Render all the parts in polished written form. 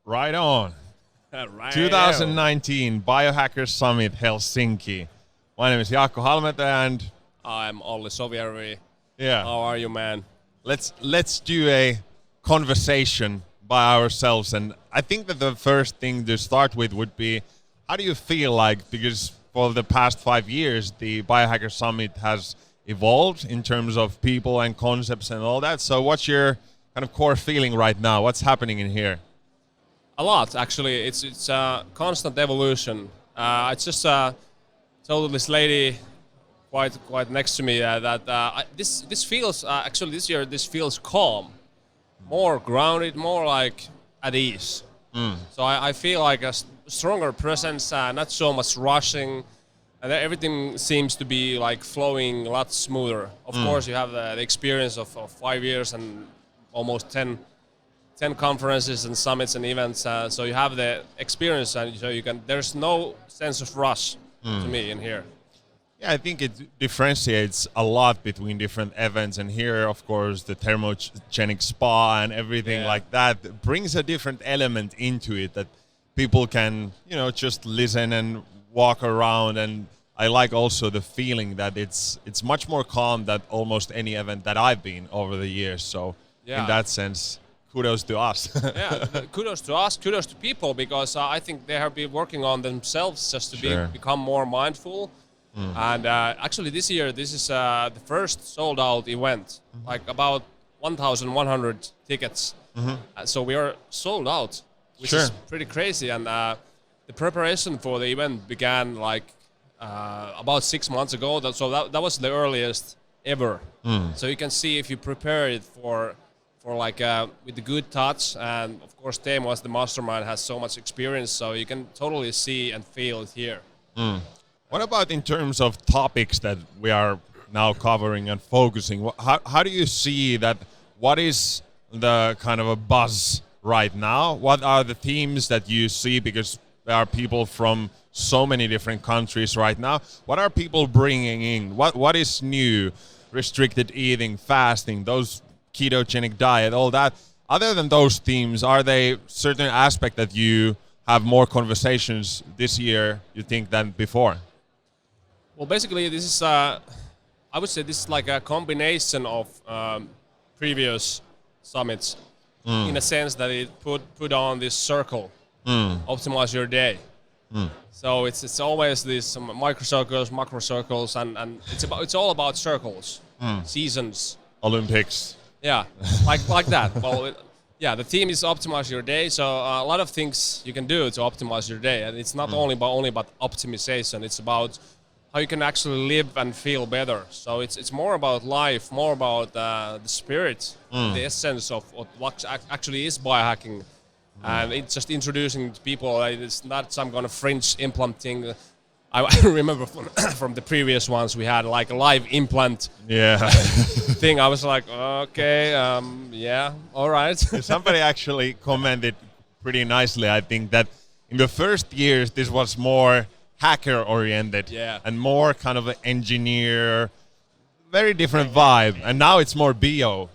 Right on. Right 2019 Biohacker Summit Helsinki. My name is Jaakko Halmetoja and I'm Olli Sovijärvi. yeah, How are you, man? let's do a conversation by ourselves. And I think that the first thing to start with would be, how do you feel like, because for the past 5 years the Biohacker Summit has evolved in terms of people and concepts and all that. So what's your kind of core feeling right now? What's happening in here? A lot, actually. It's a constant evolution. I just told this lady quite next to me that this feels actually this year this feels calm, more grounded, more like at ease. So I feel like a stronger presence, not so much rushing, and everything seems to be like flowing a lot smoother. Of course, you have the experience of 5 years and almost 10 conferences and summits and events, so you have the experience, and so you can. There's no sense of rush to me in here. Yeah, I think it differentiates a lot between different events, and here, of course, the thermogenic spa and everything like that brings a different element into it that people can, just listen and walk around. And I like also the feeling that it's much more calm than almost any event that I've been over the years. So in that sense, kudos to us. Kudos to us, kudos to people, because I think they have been working on themselves just to become more mindful. And actually this year, this is the first sold out event, like about 1,100 tickets. So we are sold out, which is pretty crazy. And the preparation for the event began like about 6 months ago. So that was the earliest ever. So you can see if you prepare it for like with the good touch, and of course Teemu as the mastermind has so much experience, so you can totally see and feel it here. What about in terms of topics that we are now covering and focusing? How do you see that? What is the kind of a buzz right now? What are the themes that you see? Because there are people from so many different countries right now. What are people bringing in? What is new? Restricted eating, fasting, those ketogenic diet, all that. Other than those themes, are they certain aspect that you have more conversations this year, you think, than before? Well, basically, this is I would say this is like a combination of previous summits, in a sense that it put on this circle, optimize your day. So it's always these micro circles, macro circles, and it's all about circles, seasons, Olympics. Yeah, like that. Well, the theme is optimize your day. So a lot of things you can do to optimize your day, and it's not only about optimization. It's about how you can actually live and feel better. So it's more about life, more about the spirit, the essence of what actually is biohacking, and it's just introducing to people. It's not some kind of fringe implant thing. I remember from the previous ones we had like a live implant thing. I was like, okay, all right. Somebody actually commented pretty nicely, I think, that in the first years this was more hacker oriented and more kind of an engineer, very different vibe. And now it's more bio.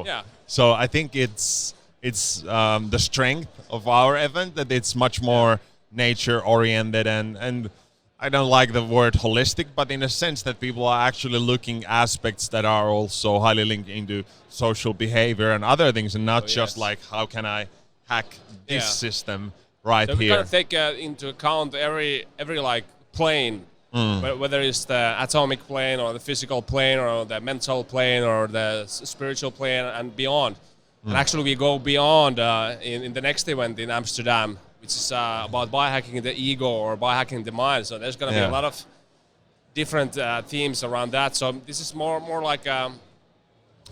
Yeah. So I think it's the strength of our event that it's much more nature oriented and I don't like the word holistic, but in a sense that people are actually looking aspects that are also highly linked into social behavior and other things, and not just like how can I hack this system right so here. We gotta take into account every like plane, whether it's the atomic plane or the physical plane or the mental plane or the spiritual plane and beyond. And actually we go beyond in the next event in Amsterdam, which is about biohacking the ego or biohacking the mind. So there's going to be a lot of different themes around that. So this is more like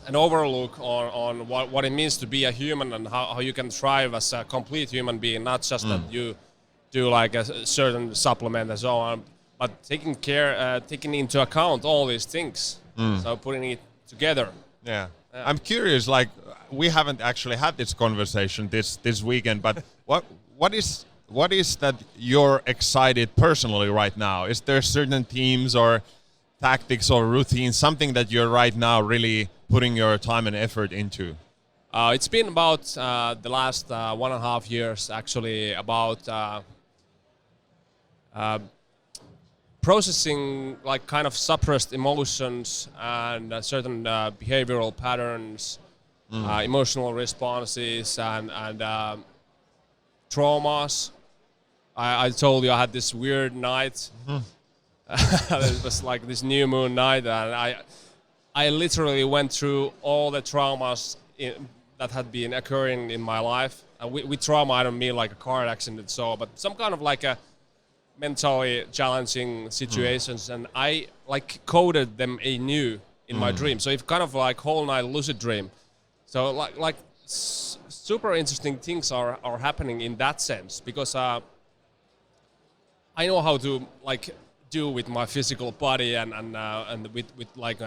an overlook on what it means to be a human and how you can thrive as a complete human being, not just that you do like a certain supplement and so on, but taking into account all these things. So putting it together. Yeah. I'm curious, like, we haven't actually had this conversation this weekend, but what is that you're excited personally right now? Is there certain themes or tactics or routines, something that you're right now really putting your time and effort into? It's been about the last 1.5 years, actually, about processing like kind of suppressed emotions and certain behavioral patterns, emotional responses, and traumas. I told you I had this weird night. It was like this new moon night, and I literally went through all the traumas that had been occurring in my life. With trauma, I don't mean like a car accident, but some kind of like a mentally challenging situations, and I like coded them anew in my dream. So it's kind of like whole night lucid dream. So like super interesting things are happening in that sense, because I know how to like do with my physical body and with like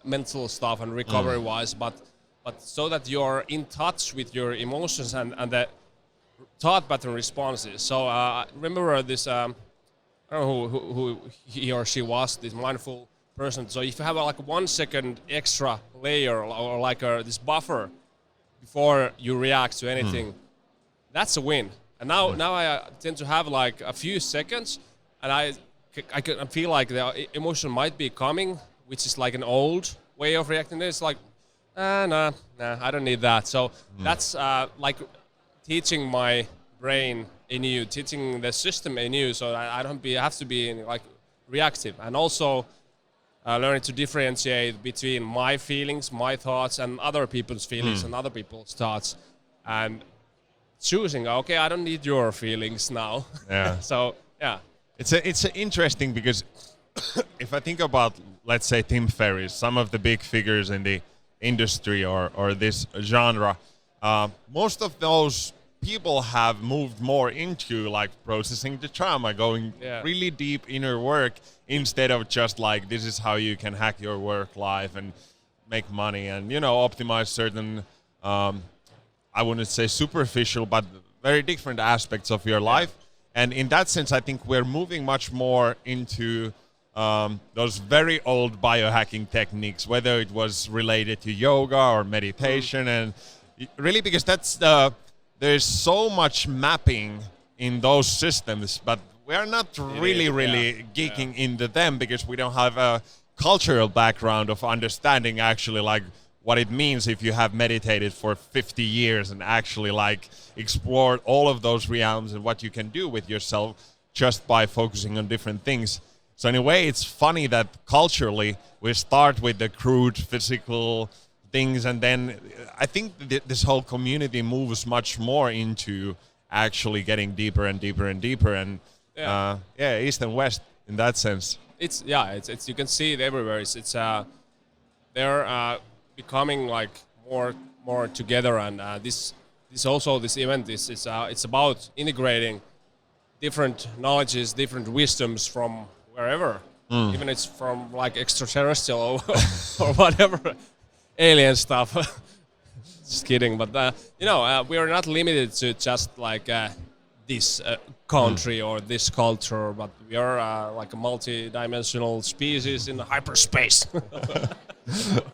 mental stuff and recovery wise, but so that you're in touch with your emotions and the thought pattern responses. So remember this, I don't know who he or she was, this mindful person. So if you have like 1 second extra layer or like this buffer before you react to anything, that's a win. And now I tend to have like a few seconds, and I feel like the emotion might be coming, which is like an old way of reacting. It's like, nah, I don't need that. So that's like teaching my brain anew, teaching the system anew, so I don't have to be like reactive, and also learning to differentiate between my feelings, my thoughts, and other people's feelings and other people's thoughts, and choosing, okay, I don't need your feelings now. Yeah. So yeah, it's interesting because if I think about, let's say, Tim Ferriss, some of the big figures in the industry or this genre, most of those people have moved more into like processing the trauma, going really deep inner work, instead of just like, this is how you can hack your work life and make money and, you know, optimize certain, I wouldn't say superficial, but very different aspects of your life. And in that sense, I think we're moving much more into those very old biohacking techniques, whether it was related to yoga or meditation, and really because that's there's so much mapping in those systems, but we're not really geeking into them because we don't have a cultural background of understanding actually like what it means if you have meditated for 50 years and actually like explored all of those realms and what you can do with yourself just by focusing on different things. So in a way, it's funny that culturally we start with the crude physical things, and then I think this whole community moves much more into actually getting deeper and deeper and deeper, and east and west in that sense. It's you can see it everywhere. It's they're becoming like more together, and this event is it's about integrating different knowledges, different wisdoms from wherever, even it's from like extraterrestrial or whatever alien stuff. Just kidding, but we are not limited to just like this country or this culture, but we are like a multi-dimensional species in hyperspace.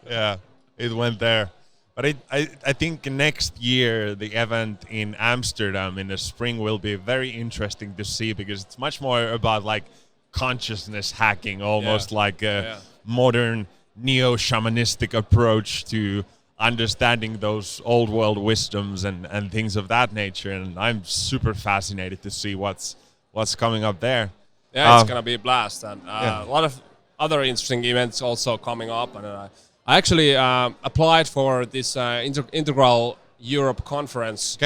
Yeah, it went there. But I think next year the event in Amsterdam in the spring will be very interesting to see, because it's much more about like consciousness hacking, almost like a modern neo-shamanistic approach to understanding those old world wisdoms and things of that nature. And I'm super fascinated to see what's coming up there. Yeah, it's gonna be a blast, and a lot of other interesting events also coming up. And I actually applied for this Integral Europe conference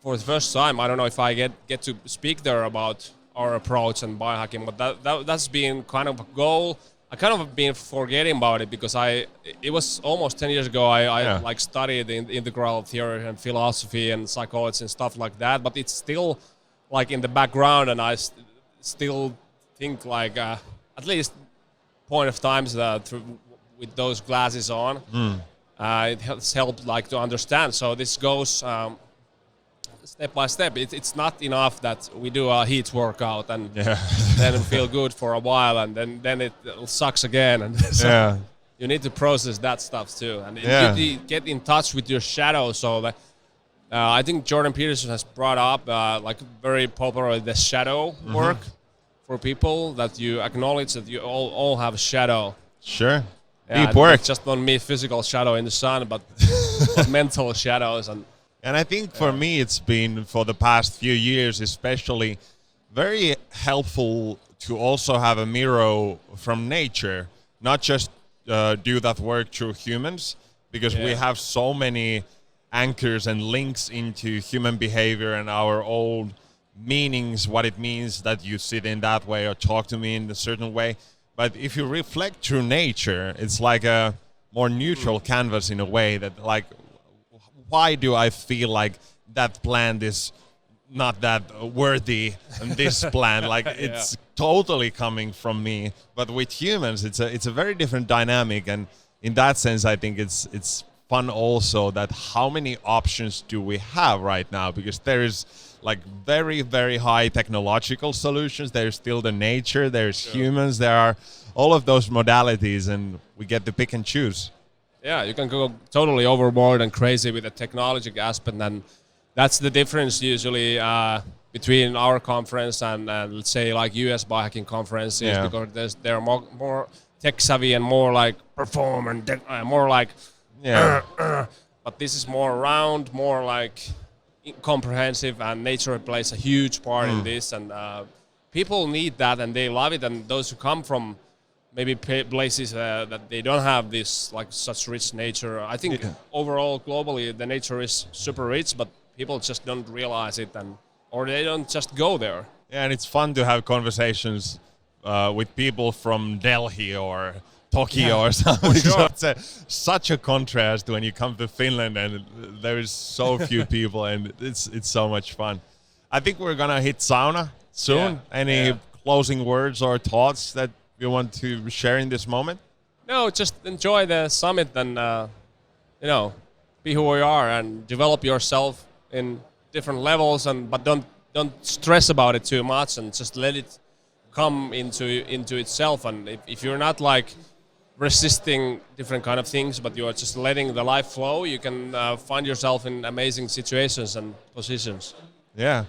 for the first time. I don't know if I get to speak there about our approach and biohacking, but that's been kind of a goal I kind of been forgetting about it because it was almost 10 years ago I like studied in integral theory and philosophy and psychology and stuff like that, but it's still like in the background, and I still think like at least point of times with those glasses on, it has helped like to understand. So this goes step by step. It's not enough that we do a heat workout and then we feel good for a while, and then it sucks again. And so you need to process that stuff too, and you need to get in touch with your shadow. So that I think Jordan Peterson has brought up like very popular the shadow work for people, that you acknowledge that you all have a shadow. Sure. Yeah, deep work. Just not me physical shadow in the sun, but mental shadows. And I think for me, it's been for the past few years, especially very helpful to also have a mirror from nature, not just do that work through humans, because we have so many anchors and links into human behavior and our old meanings, what it means that you sit in that way or talk to me in a certain way. But if you reflect through nature, it's like a more neutral canvas in a way, that like, why do I feel like that plant is not that worthy and this plant, like it's totally coming from me. But with humans, it's a very different dynamic, and in that sense, I think it's fun also that how many options do we have right now, because there is like very, very high technological solutions. There's still the nature, there's humans, there are all of those modalities, and we get to pick and choose. Yeah, you can go totally overboard and crazy with the technology aspect, and that's the difference usually between our conference and let's say like US Biohacking conferences, because they're more tech savvy and more like perform and more like but this is more round, more like comprehensive, and nature plays a huge part in this, and people need that and they love it, and those who come from maybe places that they don't have this like such rich nature, I think overall globally the nature is super rich, but people just don't realize it, or they don't just go there. Yeah, and it's fun to have conversations with people from Delhi or Tokyo or something. Sure. So it's such a contrast when you come to Finland and there is so few people, and it's so much fun. I think we're gonna hit sauna soon. Any closing words or thoughts that you want to share in this moment? No, just enjoy the summit and be who you are and develop yourself in different levels, but don't stress about it too much, and just let it come into itself. And if you're not like resisting different kind of things, but you are just letting the life flow, you can find yourself in amazing situations and positions. Yeah.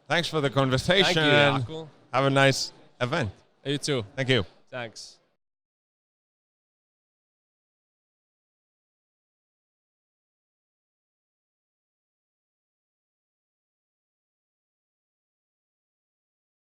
Thanks for the conversation. Thank you, Jaakko. Have a nice event. You too. Thank you. Thanks.